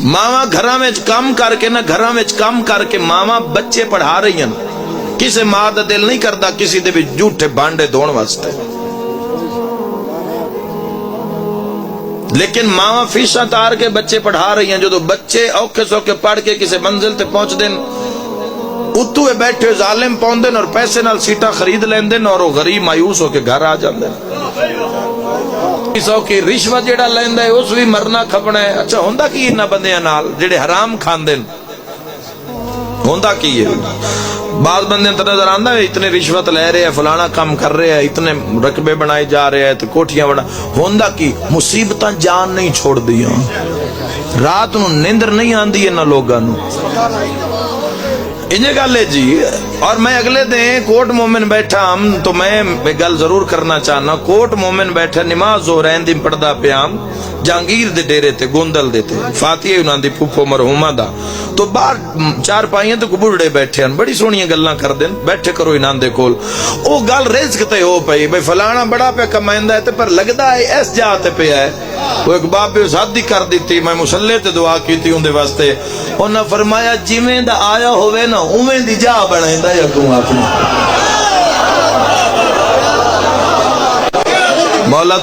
मावा घरां विच काम करके ना घरां विच काम करके मावा बच्चे पढ़ा रही हैं। किसी मां दा दिल नहीं करता किसी दे विच झूठे भांडे धोण वास्ते, लेकिन मावा फीसा तार के बच्चे पढ़ा रही हैं। जो बच्चे औखे सौखे पढ़ के किसी मंजिल ते पहुंचते उत्तू बैठे जालिम पाउंदे और पैसे नाल सीटा खरीद लेंदे और वो गरीब मायूस होके घर आ जाते। सौखी रिश्वत जेड़ा लैंदा है उस भी मरना खपना है। अच्छा होंदा की इन्हां बंदियां नाल जेड़े हराम खांदे होंदा की है? बाद बंदे तो नजर आंदा है इतने रिश्वत ले रहे हैं, फलाना काम कर रहे हैं, इतने रकबे बनाए जा रहे हैं, तो कोठियां बना। होंदा की मुसीबतां जान नहीं छोड़ दियां, रात नूं नींदर नहीं आंदी इन्हां लोगां नूं। इन्हें गल है जी। और मैं अगले दिन कोट मोमिन बैठा हम तो मैं गल जरूर करना चाहना। कोट मोमिन बैठा नमाज हो रही दिन पढ़दा पिया जहांगीर दे डेरे ते गोंदल दे ते फातिहा उन्हां दी फूफो मरहूमा दा। तो बाहर चार पाइयां ते बुढ़ड़े बैठे हैं, बड़ी सोहणियां गल्लां करदे ने। बैठे करो इन्हां दे कोल ओ गल रिज़्क ते हो पई भाई फलाना बड़ा पे कमांदा है ते पर लगदा है इस जगह ते पिया है। वो एक बाबे शादी कर दी, मैं मुसल्ले ते दुआ कीती उनदे वास्ते। उन्हां फरमाया जिवें दा आया होवे ना उवें दी जा बनाइंदा है अगों अपनी। मौला